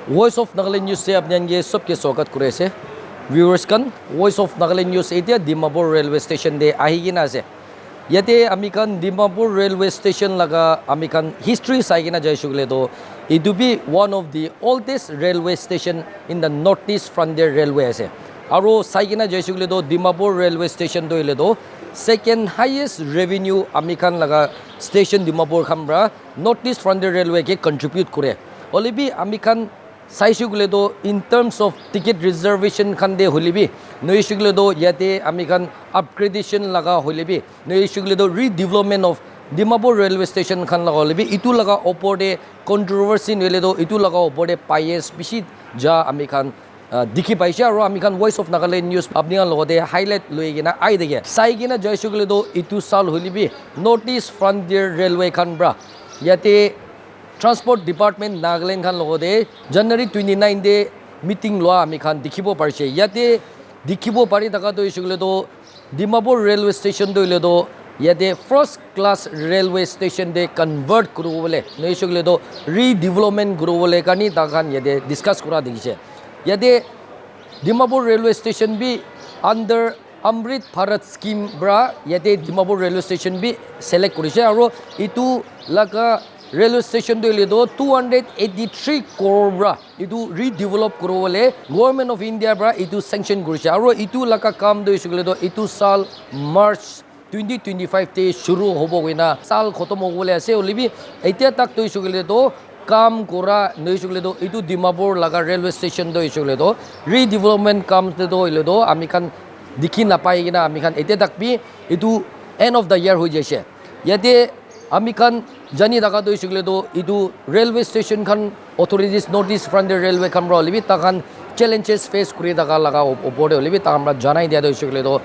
Voice of Nagaland News से अपने अंगे सबके स्वागत करे से viewers kan Voice of Nagaland News एतिया Dimapur railway station दे आही ना से यते अमिकान Dimapur railway station लगा अमिकान history साइगे ना जाय शुगले तो it to be one of the oldest railway station in the northeast frontier railway से आरो साइगे ना जाय शुगले तो Dimapur railway station तो इले तो second highest revenue अमिकान लगा station Dimapur खम्बरा northeast frontier railway के contribute करे ओली भी अमिकान साइशुगले दो in terms of ticket reservation खंडे होली भी नयशुगले दो याते अमिकान upgradation लगा होली भी नयशुगले दो redevelopment of Dimapur railway station खन लगा होली भी इतु लगा ओपोडे controversy नेले दो इतु लगा ओपोडे पायस बिशी जा अमिकान दिखी पाइसे और अमिकान Voice of Nagaland News अपने लोगों दे highlight लोगे ना आई देगे साइगे ना जयशुगले दो इतु साल होली भी northeast frontier railway खन ब्रा याते Transport Department Nagaland खान लोगों दे January 29 दे मीटिंग लोआ अमी खान दिखिबो पारछे याते दिखिबो पारी तका तो इशुगले तो Dimapur railway station तो इले तो याते first class railway station दे convert करो बोले नहीं इशुगले तो redevelopment करो बोले कानी ताकान याते discuss करा दिखिसे याते Dimapur railway station भी under Amrit Bharat scheme ब्रा याते Dimapur railway station भी select करिसे और इतु लगा railway station तो इले तो 283 crore ब्रा इतु redevelop करो बोले government of India ब्रा इतु sanction करिसे और इतु लगा काम तो इशुगले तो इतु साल March 2025 ते शुरू होबो गइना साल खत्म हो बोले ऐसे ओली भी एतिया तक तो इशुगले तो काम कोरा नहीं इशुगले तो इतु Dimapur लगा railway station तो इशुगले तो redevelopment काम तो इले तो अमिकान दिखी ना पाएगी ना अमिकान एतिया तक भी इतु end of the year हो जाइसे यदि अमिकान जानी तका तो इशुगले तो इतु railway station खान authorities northeast frontier railway खान ब्रा लिबी ताकान challenges face करी तका लगा ओपोडे लिबी ता हमरा जानाई दिया तो इशुगले तो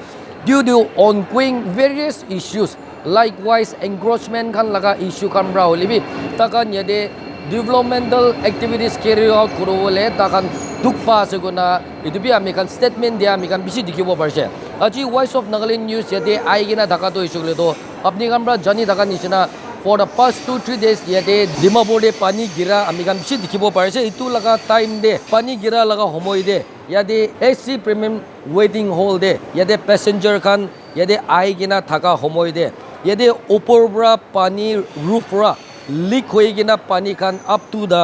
due to ongoing various issues likewise encroachment Khan लगा issue खान ब्रा लिबी ताकान यदि developmental activities carry out करो बोले ताकान दुख पास गुना इतु भी अमिकान statement दिया अमिकान बिसी दिखिबो परछे अजी Voice of Nagaland News यदि आएगी ना तका तो इशुगले तो अपनी कामरा जानी तका निशना for the past 2-3 days यदि Dimapur दे पानी गिरा अमिकान बिसी दिखिबो परछे इतु लगा टाइम दे पानी गिरा लगा होमोय दे यदि AC premium waiting hall दे यदि पैसेंजर खान यदि आएगी ना थका होमोय दे यदि ऊपर ब्रा पानी रूफ ब्रा लीक होएगी ना पानी Khan up to the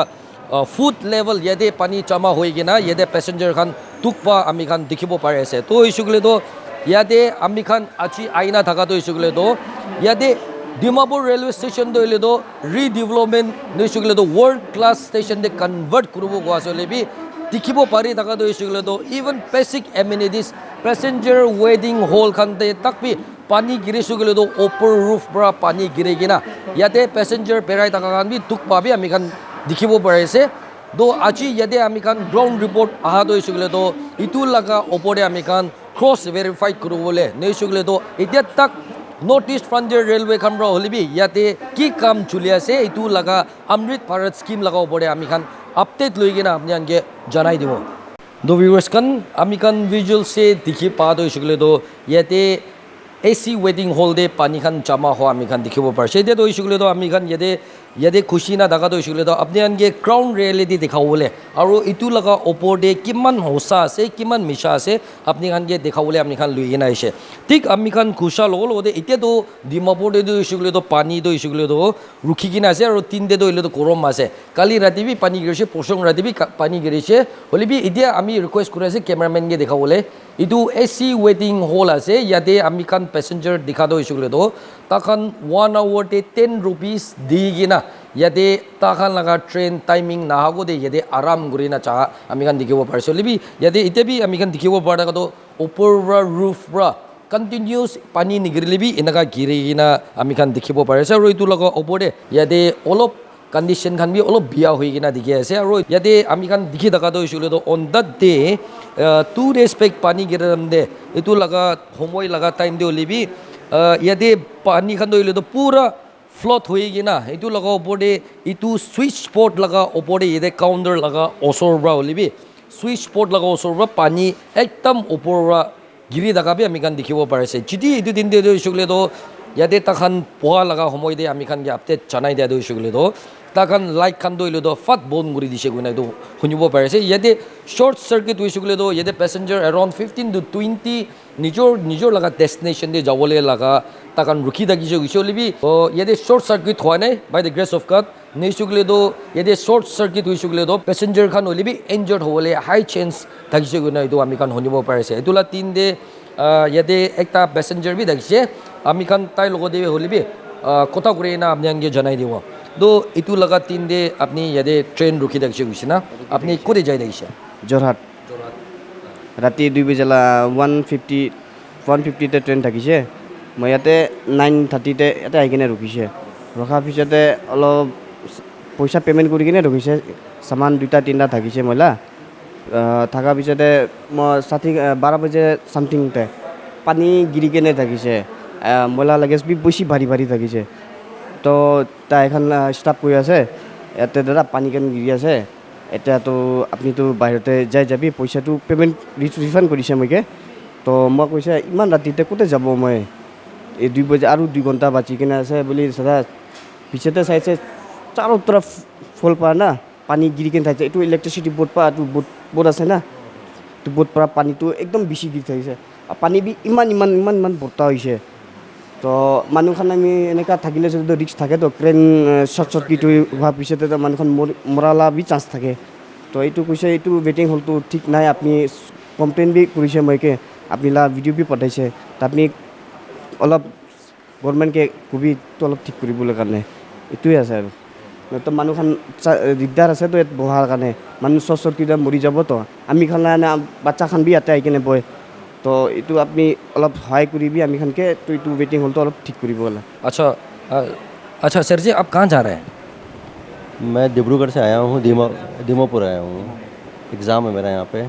foot level यदि पानी जमा होएगी ना यदि पैसेंजर खान तुकपा अमिकान दिखिबो पारे से तो इशुगले तो यदि अमिकान अच्छी आईना थका तो इशुगले तो यदि Dimapur railway station तो इले तो redevelopment नहीं इशुगले तो world class station दे convert करूबो गोआसो लेबी दिखिबो पारी तका तो इशुगले तो even basic amenities passenger waiting hall Khan दे तक भी पानी गिरे शुगले तो ऊपर रूफ ब्रा पानी गिरेगी ना यदि पैसेंजर पेराई तका खान भी दुख पाबी अमिकान दिखिबो पारे से दो आची यदि अमिकान ग्राउंड रिपोर्ट आहा तो इशुगले तो इतु लगा ओपोडे अमिकान क्रॉस वेरीफाई करू बोले नहीं इशुगले तो इतिया तक नॉर्थ ईस्ट फ्रंटियर रेलवे खम्ब्रा होली भी याते की काम चुलिया से इतु लगा अमृत भारत स्कीम लगा ओपोडे अमिकान अपडेट लुइगे ना अपने अंगे जनाई दिबो दो व्यूअर्स कन अमिकान विजुअल से दिखि पा तो इशुगले तो याते AC waiting hall दे पानी खान जमा हो अमिकान दिखिबो परछे दे तो इशुगले तो अमिकान यदि खुशी ना दगा तो इशुगले तो अपने अंगे ग्राउंड रियलिटी दिखाओ बोले और इतु लगा ओपोर दे किमान होसा से किमान मिशा से अपने अंगे दिखाओ बोले अमिकान लुइगे ना इसे ठीक अमिकान खुशा लोगो लोगो दे इते तो Dimapur दे तो इशुगले तो पानी तो इशुगले तो रुखी किना से और तीन दे तो इले तो गरम मासे काली राति भी पानी गिरिसे पोसंग राति भी पानी गिरिसे होली भी इते आमी रिक्वेस्ट करे से कैमरामैन के दिखाओ बोले इतु AC waiting hall आसे याते अमिकान पैसेंजर दिखा दो इशुगले तो ताकान 1 hour ते 10 rupees दीगी ना यदि ताकान लगा ट्रेन टाइमिंग ना हागो दे यदि आराम गुरी ना चाह अमिकान दिखिबो परछे लिबी यदि इते भी अमिकान दिखिबो पड़ा तो ऊपर रूफ ब्रा कंटिन्यूस पानी निगिरि लिबी इनका गिरेगी ना अमिकान दिखिबो परछे और इतु लगा ओपोडे यदि ओलोप कंडीशन खान भी ओलो बिया होइगी ना दिखे ऐसे और यदि अमिकान दिखि दका तो इशुले तो on that day 2 days back पानी गिरम दे इतु लगा होमोय लगा टाइम दे ओलिबी यदि पानी खान तो इले तो पूरा फ्लोट होइगी ना इतु लगा ओपोडे इतु स्विच स्पॉट लगा ओपोडे यदि काउंटर लगा ओसोर ब्रा ओलिबी स्विच स्पॉट लगा ओसोर ब्रा पानी एकदम ऊपर गिरी दका भी अमिकान दिखिबो पारेसे जिति इतु दिन दे इशुले तो ইয়াতে তাখান পোহা লগা সময় দে আমি খান আপডেট জনাই দিয়া দিছোঁ গ'লে তো তাখান লাইট খান দইলে তো ফাট বন্ধ কৰি দিছে গৈ নাই তো শুনিব পাৰিছে ইয়াতে শৰ্ট চাৰ্কিট হৈছোঁ গ'লে তো ইয়াতে পেচেঞ্জাৰ এৰাউণ্ড 15 to 20 নিজৰ লগা ডেষ্টিনেশ্যন দি যাবলৈ লগা তাখান ৰখি থাকিছে গৈছে হ'লেবি ইয়াতে শৰ্ট চাৰ্কিট হোৱা নাই বাই দ্য গ্ৰেছ অফ গড নিছোঁ গ'লে তো ইয়াতে শৰ্ট চাৰ্কিট হৈছোঁ গ'লে তো পেচেঞ্জাৰ খান হ'লেবি ইনজাৰ্ড হ'বলৈ হাই চান্স থাকিছে গৈ নাই তো আমি খান শুনিব পাৰিছে এইটোলা 3 দে ইয়াতে একটা পেচেঞ্জাৰ বি থাকিছে আমি খান তাই লগতে হ'লেবি কথা কৰি না আপুনি জনাই দিব তো এইটো লগা 3 দে আপুনি ইয়াতে ট্ৰেইন ৰখি থাকিছে গৈছে না আপুনি ক'তে যাই থাকিছে যোৰহাট ৰাতি 2 বজালা 150তে ট্ৰেইন থাকিছে মই ইয়াতে 9:30তে ইয়াতে আহি কিনে ৰখিছে ৰখাৰ পিছতে অলপ পইচা পে'মেণ্ট কৰি কিনে ৰখিছে সামান 2-3টা থাকিছে মইলা থাকাৰ পিছতে মই 12 বজে সামথিংতে পানী গিৰি কিনে থাকিছে মইলা লাগেজ বি বেছি ভাৰী থাকিছে তো তাই এখন ষ্টাফ কৰি আছে ইয়াতে দাদা পানী কেন গিৰি আছে এতিয়াতো আপুনিতো বাহিৰতে যাবি পইচাটো পে'মেণ্ট ৰিফাণ্ড কৰিছে মইকে তো মই কৈছে ইমান ৰাতিতে ক'তে যাব মই এই 2 বজে আৰু 2 ঘণ্টা বাচি কিনে আছে বুলি দাদা পিছতে চাইছে চাৰো তৰফ ফুল পা না পানী গিৰি কিনে থাকিছে এইটো ইলেক্ট্ৰিচিটি বোৰ্ড পা এইটো বোৰ্ড আছে না তো বোৰ্ড পৰা পানীটো একদম বেছি গিৰি থাকিছে পানী বি ইমান বৰ্তা হৈছে তো মানুহখন আমি এনেকা থাকিলে যদি ৰিক্স থাকে তো ট্ৰেইন শৰ্ট চাৰ্কিট হোৱাৰ পিছতে মানুহখন মৰালা বি চান্স থাকে তো এইটো কৈছে এইটো ৱেটিং হলটো ঠিক নাই আপুনি কমপ্লেইন বি কৰিছে মইকে আপুনি ভিডিঅ' বি পঠাইছে তো আপুনি অলপ গভৰ্ণমেণ্টকে কবিটো অলপ ঠিক কৰিবলৈ কাৰণে এইটোৱে আছে আৰু তো মানুহখন দিগদাৰ আছে তো ইয়াত বহাৰ কাৰণে মানুহ শৰ্ট চাৰ্কিট মৰি যাব তো আমি খান বাচ্চা খান বি ইয়াতে আহি কিনে বয় তো এইটো আপনি অলপ সহায় কৰিবি আমি খানকে তো এইটো ৱেটিং হলটো অলপ ঠিক কৰিব লাগে अच्छा सर जी आप कहाँ जा रहे हैं मैं डिब्रूगढ़ से आया हूँ दीमापुर आया हूँ एग्ज़ाम है मेरा यहाँ पे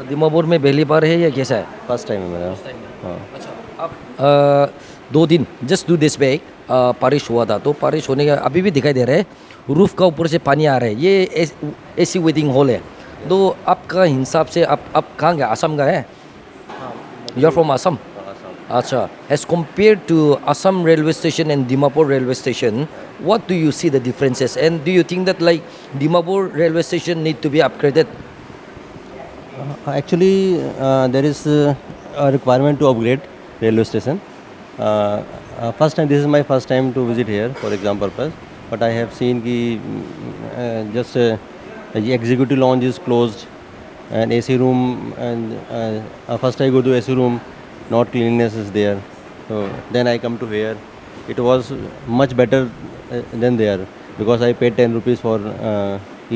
दीमापुर में पहली बार है या कैसा है फर्स्ट टाइम है मेरा हाँ अच्छा आप 2 दिन जस्ट 2 डेज बैक बारिश हुआ था तो बारिश होने का अभी भी दिखाई दे रहा है रूफ का ऊपर से पानी आ रहा है ये एसी वेटिंग हॉल है तो आपका हिसाब से आप कहाँ गए असम का है यू आर फ्रॉम असम अच्छा as compare to Assam railway station and Dimapur railway station what do you see the differences and do you think that like Dimapur railway station need to be upgraded actually there is a requirement to upgrade railway station first time this is my first time to visit here for exam purpose but I have seen ki just the executive lounge is closed and AC room and first I go to AC room not cleanliness is there so then I come to here it was much better than there because I paid 10 rupees for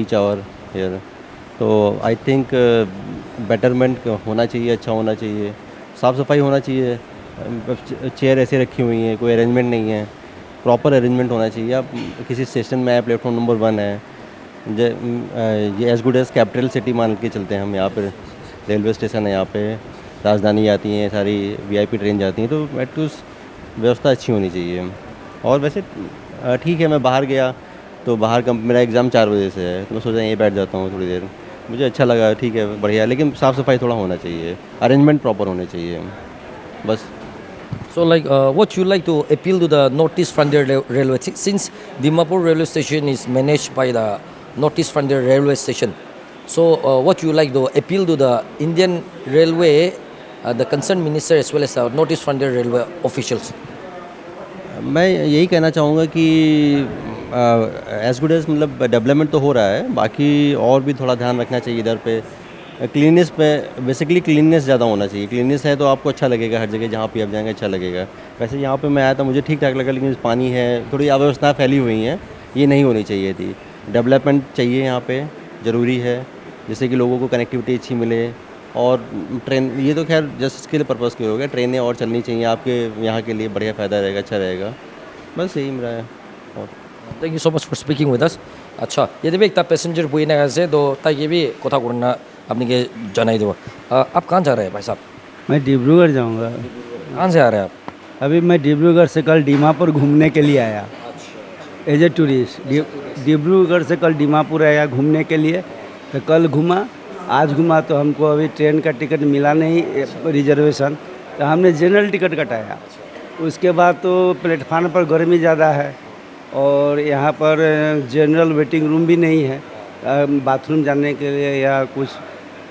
each hour here so I think betterment होना चाहिए अच्छा होना चाहिए साफ़ सफाई होना चाहिए chair ऐसे रखी हुई हैं कोई अरेंजमेंट नहीं है प्रॉपर अरेंजमेंट होना चाहिए आप किसी स्टेशन में आए प्लेटफॉर्म नंबर 1 है ये as good as capital city मान के चलते हैं हम यहाँ पर रेलवे स्टेशन है यहाँ पे राजधानी जाती हैं सारी वीआईपी ट्रेन जाती हैं तो मेट्रो व्यवस्था अच्छी होनी चाहिए और वैसे ठीक है मैं बाहर गया तो बाहर का मेरा एग्ज़ाम 4 बजे से है तो मैं सोचा यहीं बैठ जाता हूँ थोड़ी देर मुझे अच्छा लगा ठीक है बढ़िया लेकिन साफ़ सफाई थोड़ा होना चाहिए अरेंजमेंट प्रॉपर होने चाहिए बस So like what you like to appeal to the Northeast Frontier Railway since Dimapur railway station is managed by the Northeast Frontier Railway Station. So what you like to appeal to the Indian Railway, the concerned minister as well as the Northeast Frontier Railway officials. मैं यही कहना चाहूँगा कि as good as मतलब development तो हो रहा है बाकी और भी थोड़ा ध्यान रखना चाहिए इधर पे क्लीननेस पे बेसिकली क्लीननेस ज़्यादा होना चाहिए क्लीननेस है तो आपको अच्छा लगेगा हर जगह जहाँ पे आप जाएंगे अच्छा लगेगा वैसे यहाँ पे मैं आया था मुझे ठीक ठाक लगा लेकिन पानी है थोड़ी अव्यवस्था फैली हुई हैं ये नहीं होनी चाहिए थी डेवलपमेंट चाहिए यहाँ पे ज़रूरी है जिससे कि लोगों को कनेक्टिविटी अच्छी मिले और ट्रेन ये तो खैर जस्ट इसके लिए पर्पज़ के हो गया ट्रेनें और चलनी चाहिए आपके यहाँ के लिए बढ़िया फ़ायदा रहेगा अच्छा रहेगा बस यही मेरा है और Thank you so much for speaking with us. अच्छा ये भी एक पैसेंजर बुई ना से तो ताकि भी कोथा करना अपने के जनाई दो आप कहाँ जा रहे हैं भाई साहब मैं डिब्रूगढ़ जाऊंगा कहाँ से आ रहे हैं आप अभी मैं डिब्रूगढ़ से कल दीमापुर घूमने के लिए आया एज ए टूरिस्ट डिब्रूगढ़ से कल दीमापुर आया घूमने के लिए तो कल घूमा आज घूमा तो हमको अभी ट्रेन का टिकट मिला नहीं रिजर्वेशन तो हमने जनरल टिकट कटाया उसके बाद तो प्लेटफार्म पर गर्मी ज़्यादा है और यहाँ पर जनरल वेटिंग रूम भी नहीं है बाथरूम जाने के लिए या कुछ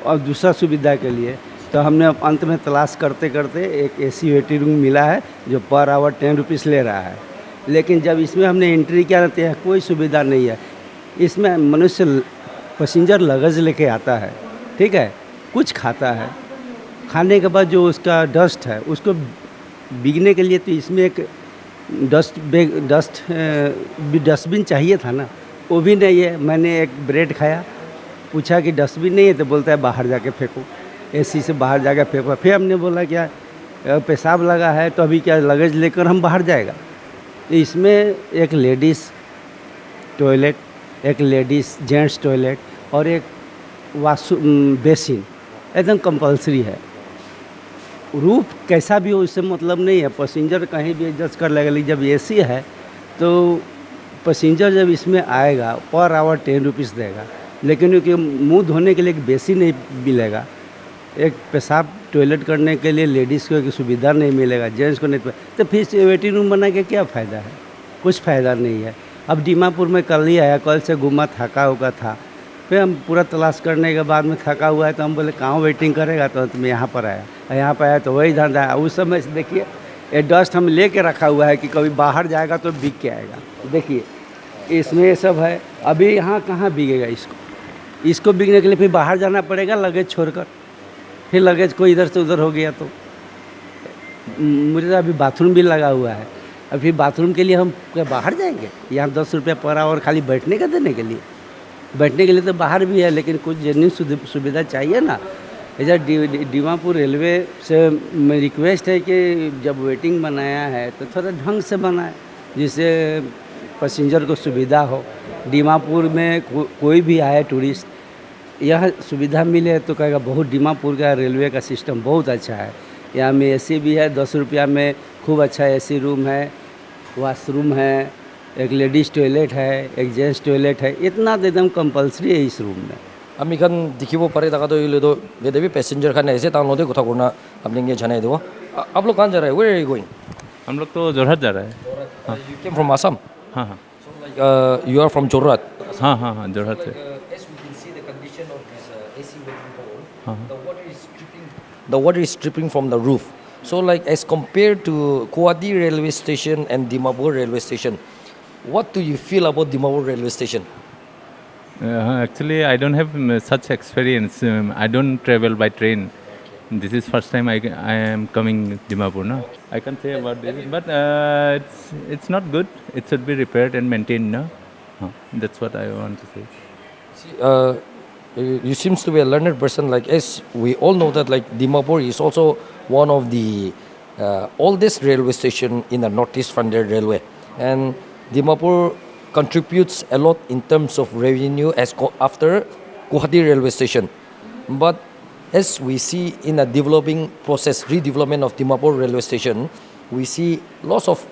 और दूसरा सुविधा के लिए। तो हमने अंत में तलाश करते करते एक एसी वेटिंग रूम मिला है जो पर आवर 10 रुपीज़ ले रहा है। लेकिन जब इसमें हमने एंट्री किया ना तो यहाँ कोई सुविधा नहीं है। इसमें मनुष्य पैसेंजर लगेज लेके आता है, ठीक है, कुछ खाता है, खाने के बाद जो उसका डस्ट है उसको बिगने के लिए तो इसमें एक डस्टबिन चाहिए था ना, वो भी नहीं है। मैंने एक ब्रेड खाया, पूछा कि डस्टबिन नहीं है तो बोलता है बाहर जाके फेंको, एसी से बाहर जाके फेंको। फिर हमने बोला क्या पेशाब लगा है तो अभी क्या लगेज लेकर हम बाहर जाएगा। इसमें एक लेडीज़ टॉयलेट, एक लेडीज़ जेंट्स टॉयलेट और एक बेसिन एकदम कंपलसरी है। रूफ कैसा भी हो उससे मतलब नहीं है, पैसेंजर कहीं भी एडजस्ट कर लेगा। लेकिन जब एसी है तो पैसेंजर जब इसमें आएगा पर आवर 10 रुपीज़ देगा, लेकिन उनके मुंह धोने के लिए एक बेसिन नहीं मिलेगा, एक पेशाब टॉयलेट करने के लिए लेडीज़ को एक सुविधा नहीं मिलेगा, जेंट्स को नहीं। तो फिर वेटिंग रूम बना के क्या फ़ायदा है? कुछ फ़ायदा नहीं है। अब दीमापुर में कल ही आया, कल से घूमा, थका हुआ था। फिर हम पूरा तलाश करने के बाद में थका हुआ है तो हम बोले कहाँ वेटिंग करेगा, तो मैं यहाँ पर आया। यहाँ पर आया तो वही धंधा है। उस समय से देखिए ये डस्ट हम ले के रखा हुआ है कि कभी बाहर जाएगा तो बिक के आएगा। देखिए इसमें ये सब है। अभी यहाँ कहाँ बिकेगा इसको बिकने के लिए फिर बाहर जाना पड़ेगा लगेज छोड़कर। फिर लगेज को इधर से उधर हो गया तो मुझे अभी बाथरूम भी लगा हुआ है। अब फिर बाथरूम के लिए हम क्या बाहर जाएंगे? यहाँ 10 रुपये पर आवर खाली बैठने का देने के लिए। बैठने के लिए तो बाहर भी है, लेकिन कुछ जेन्युइन सुविधा चाहिए ना। इधर दीमापुर रेलवे से मैं रिक्वेस्ट है कि जब वेटिंग बनाया है तो थोड़ा ढंग से बनाए जिससे पैसेंजर को सुविधा हो। दीमापुर में कोई भी आए टूरिस्ट, यह सुविधा मिले तो कहेगा बहुत दीमापुर का रेलवे का सिस्टम बहुत अच्छा है। यहाँ में एसी भी है, 10 रुपया में खूब अच्छा एसी रूम है, वॉशरूम है, एक लेडीज़ टॉयलेट है, एक जेंट्स टॉयलेट है। इतना तो एकदम कंपलसरी है इस रूम में। আমি খান দেখিব পারে তাকা তো ইলেদো বেদে भी पैसेंजर खान ऐसे तान लोदे কথা करना अपने ये जाने दो। आप लोग कहाँ जा रहे हैं? Where are you going? हम लोग तो जोरहाट जा रहे हैं। You came from Assam? हाँ हाँ So like you are from Jorhat? हाँ हाँ हाँ जोरहाट से। As we can see the condition of this AC waiting hall, हाँ the water is dripping from the roof. So like as compared to Kuwadi railway station and Dimapur railway station, what do you feel about Dimapur railway station? Actually, I don't have such experience. I don't travel by train. This is first time I am coming Dimapur. No, I can't say about this, but it's not good. It should be repaired and maintained. No, that's what I want to say. See, you seems to be a learned person. Like as we all know that like Dimapur is also one of the oldest railway station in the Northeast Frontier Railway, and Dimapur contributes a lot in terms of revenue as after Guwahati railway station. But as we see in a developing process, redevelopment of Dimapur railway station, we see lots of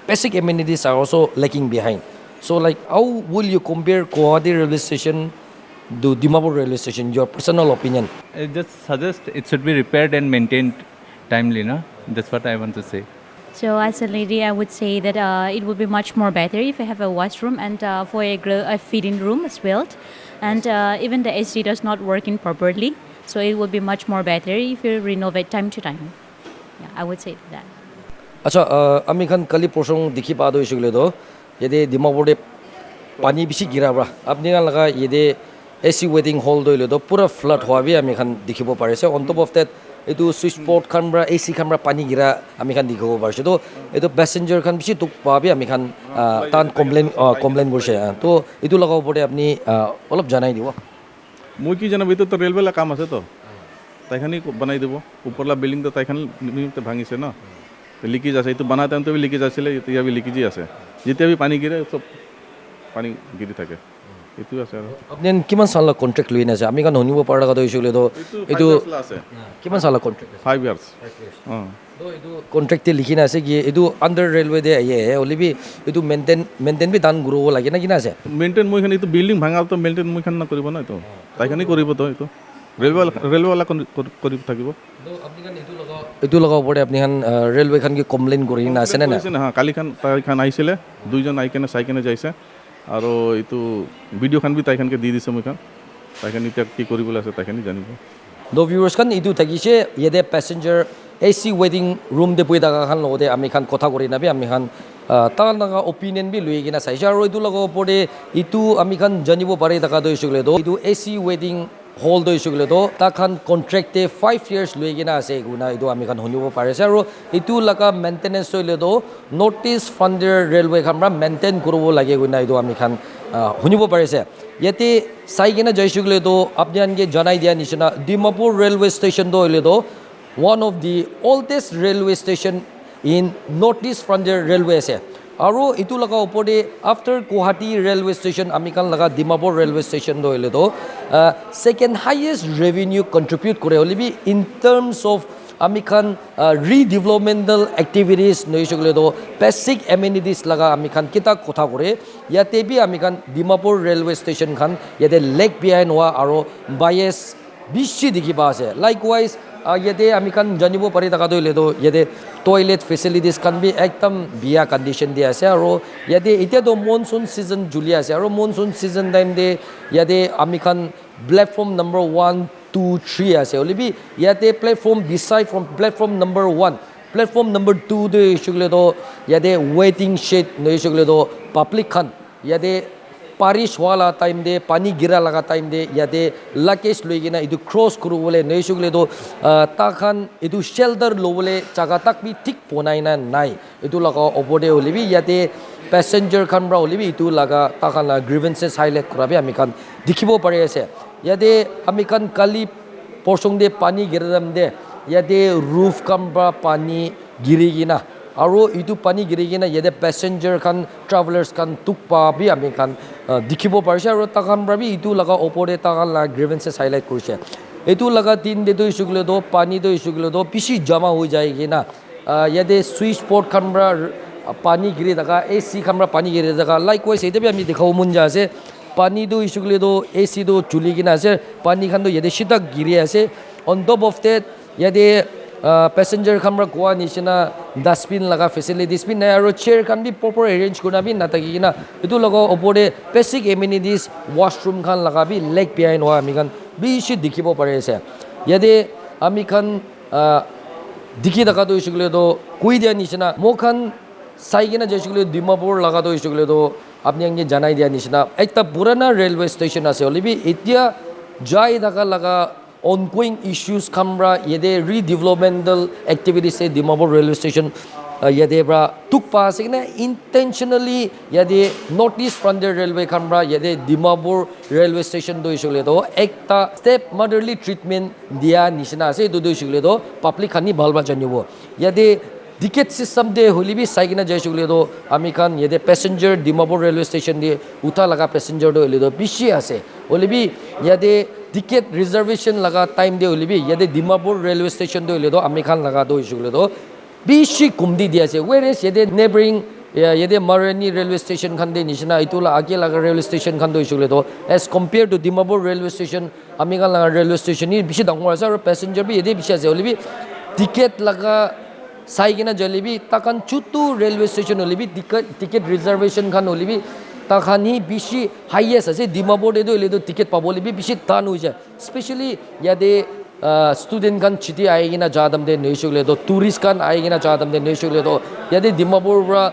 basic amenities are also lagging behind. So like how will you compare Guwahati railway station to Dimapur railway station, your personal opinion? I just suggest it should be repaired and maintained timely. No, that's what I want to say. So as a lady, I would say that it would be much more better if I have a washroom and for a feeding room as well. And even the AC does not work in properly. So it would be much more better if you renovate time to time. Yeah, I would say that. अच्छा আমি খান কালি প্রসঙ্গ দেখি পা দইছিলে তো এদে দিমাপুরে পানি বেশি গিরাবরা আপনি গান লাগা এদে এসি ওয়েটিং হল দইলে তো পুরা ফ্লাড হওয়াবি আমি খান দেখিব পাৰিছে অন টপ অফ দ্যাট এইটো সুইচ বোৰ্ড খান ব্ৰা এসি খান ব্ৰা পানি গিৰা আমি খান দেখিব পাৰিছে তো এইটো প্যাসেঞ্জাৰ খান বেশি তুক পাবি আমি খান তান কমপ্লেইন কৰিছে তো এইটো লগাব ওপৰতে আপুনি অলপ জানাই দিব মই কি জানো এইটো তো ৰেলৱেলা কাম আছে তো তাইখানি বনাই দিব ওপৰলা বিল্ডিং তো তাইখান ভাঙিছে ন লিকেজ আছে এইটো বনাতে তো লিকেজ আছিলে এতিয়া বি লিকেজই আছে যেতিয়া বি পানী গিৰে সব পানী গিৰি থাকে এইটো আছে আৰু আপুনি কিমান সালৰ কন্ট্ৰাক্ট লৈ আছে আমি কান শুনিব পৰা কথা হৈছিলে তো এইটো আছে কিমান সালৰ কন্ট্ৰাক্ট 5 ইয়াৰ্স তো এইটো কন্ট্ৰাক্টে লিখি না আছে কি এইটো আন্ডাৰ ৰেলৱে দে আইয়ে ওলিবি এইটো মেইনটেইন বি দান গুৰব লাগে না কি না আছে মেইনটেইন মই খান এইটো বিল্ডিং ভাঙাল তো মেইনটেইন মই খান না কৰিব না এইটো তাইখানি কৰিব তো এইটো ৰেলৱেলা কৰিব থাকিব তো আপুনি কান এইটো লগা এইটো লগাব পৰে আপুনি খান ৰেলৱে খান কি কমপ্লেইন কৰি না আছে নে না হা কালিখান তাইখান আহিছিলে দুইজন আহি কেনে চাই কেনে যাইছে আৰু এইটো ভিডিঅ'খান বি তাইখানকে দি দিছে মই তাইখান এতিয়া কি কৰিবলৈ আছে তাইখানি জানিব দো ভিউৱাৰ্ছ খান এইটো থাকিছে ইয়াতে পেছেঞ্জাৰ AC ৱেটিং ৰুম দে পই থাকা খান লগতে আমি খান কথা কৰি নাবি আমি খান তাৰ লগা অপিনিয়ন বি লৈ কিনা চাইছে আৰু এইটো লগাব পৰে এইটো আমি খান জানিব পাৰি থাকা দৈছিলে তো এইটো AC ৱেটিং হল দৈছিলে তো তাখান কন্ট্ৰেক্টে 5 years লৈ কিনা আছে গুনা এইটো আমি খান শুনিব পাৰিছে আৰু এইটো লগা মেইনটেনেন্স হইলে তো নটিছ ফাণ্ডাৰ ৰেলৱে খানৰা মেইনটেইন কৰিব লাগে গুনা এইটো আমি খান শুনিব পাৰিছে ইয়াতে চাই কিনা জয়সুগলে তো আপোনালোকে জনাই দিয়া নিচিনা ডিমাপুৰ ৰেলৱে ষ্টেচন তো হইলে তো one of the oldest railway station in northeast frontier railway ase aru itu laga opore after Guwahati railway station amikan laga Dimapur railway station do hile to second highest revenue contribute kore holibi in terms of amikan redevelopmental activities noisugle to basic amenities laga amikan kita kotha kore yate bi amikan Dimapur railway station khan yate leg behind wa aro bias bishi dikhi pa ase likewise ইয়াতে আমি খান জানিব পাৰি থাকা দইলে তো ইয়াতে toilet facilities খান B একদম বিয়া condition দি আছে আৰু ইয়াতে এতিয়াতো মনচুন ছিজন জুলি আছে আৰু মনচুন ছিজন টাইম দে ইয়াতে আমি খান প্লেটফৰ্ম নম্বৰ 1 2 3 আছে হলিবি ইয়াতে platform beside from platform number 1 platform number 2 দে ইছুগলে তো ইয়াতে ৱেটিং শেড নইছুগলে তো পাব্লিক খান ইয়াতে बारिश वाला टाइम दे पानी गिरा लगा टाइम दे यादे लकेज लुइगिना इदु क्रॉस करू बोले नहीं सुगले तो ताखान इदु शेल्टर लो बोले जगह तक भी ठीक पोनाइना नाइ इदु लगा ओबोडे होलिबी यादे पैसेंजर खान ब्रा होलिबी इदु लगा ताखान ला ग्रीवेंसेस हाईलाइट कराबे आमी खान दिखिबो पारे आसे यादे आमी खान काली पोर्शन दे पानी गिरदम दे यादे रूफ खान ब्रा पानी गिरिगिना আৰু ইটো পানী গিৰি কিনা ইয়াতে পেছেঞ্জাৰ খান ট্ৰাভেলাৰ্ছ খান তুক পা বি আমি খান দেখিব পাৰিছে আৰু তাখান বি ইটো লগা ওপৰে তাখান লা গ্ৰিভেন্সেছ হাইলাইট কৰিছে এইটো লগা তিন দে তো ইছুগলে তো পানী তো ইছুগলে তো পিছি জমা হৈ যায় কিনা ইয়াতে সুইচ পট খান ব্ৰা পানী গিৰি থাকা AC খান ব্ৰা পানী গিৰি থাকা লাইকৱাইজ এইতে বি আমি দেখাব মন যা আছে পানী তো ইছুগলে তো AC তো চুলি কিনা আছে পানী খান তো ইয়াতে সিটা গিৰি আছে অন টপ অফ দ্যাট ইয়াতে पैसेंजर खामरा गोवा निशिना डस्टबिन लगा फैसिलिटीज भी नहीं और चेयर खान भी प्रॉपर अरेंज करना भी ना तकी ना इतु लगा ओपरे बेसिक एमिनिटीज वॉशरूम खान लगा भी लेग बिहाइंड हुआ आमी खान बीशी दिखिबो पारे से यदि आमी खान दिखि दका तो इशुगले तो कोई दिया निशिना मो खान साइगिना जैसुगले डिमापुर लगा तो इशुगले तो आपने अंगे जनाई दिया निशिना एक ता पुराना रेलवे स्टेशन আছে হলিবি এতিয়া যাই দকা लगा ongoing issues kamra yede redevelopmental activities se Dimapur railway station yede bra tuk pa sikna intentionally yede northeast frontier railway kamra yede Dimapur railway station do isule do ekta step motherly treatment dia nishina ase do isule do public khani bhalba janibo yede ticket system de holibi saigina jaisule do ami khan yede passenger Dimapur railway station de uta laga passenger do holido bishi ase holibi yede ticket reservation laga time de holibi yede Dimapur railway station de holido ami khan laga do isule do bishi kumdi dia ase whereas yede neighboring yede Marani railway station khan de nishina itula age laga railway station khan do isule do as compared to Dimapur railway station ami khan laga railway station ni bishi dangor ase aru passenger bi yede bishi ase holibi ticket laga saigina jalibi takan chutu railway station holibi ticket reservation khan holibi takhani bishi highest ase Dimapur de do ledo ticket pabole bi bishi tan hoy jay especially yade student kan chiti aigina jadam de neishugle do tourist kan aigina jadam de neishugle do yade Dimapur ra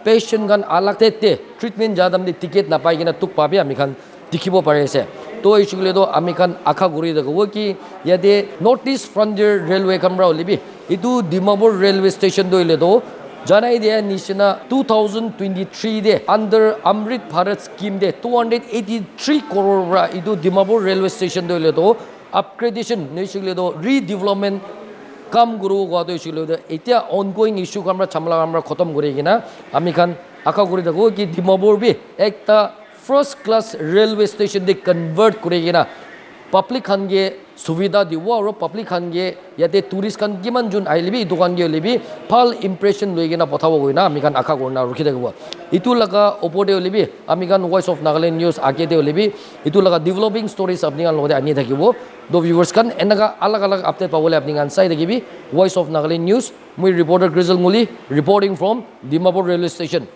patient kan alag te treatment jadam de ticket na paigina tuk pabe ami khan dikhibo pare ase to ishugle do ami khan akha guri da go ki yade northeast frontier railway kamra holibi itu Dimapur railway station do ledo janai dia nishina 2023 de under Amrit Bharat scheme de 283 crore ra idu Dimapur railway station do ledo upgradation nishule do redevelopment kam guru go do ishule do etia ongoing issue kamra chamla kamra khotom gori gina ami khan akha gori da go ki Dimapur bi ekta first class railway station de convert kore gina public khan ge suvida diwo aro public khan ge yate tourist khan kiman jun ailibi dukan ge libi phal impression loigena pothabo goina ami khan akha korna rukhi dakibo itu laga opode libi ami khan Voice of Nagaland News age de libi itu laga developing stories apni khan logode ani thakibo do viewers khan enaga alag alag update pabole apni khan sai dakibi Voice of Nagaland News mui reporter Grizzle Muli reporting from Dimapur railway station.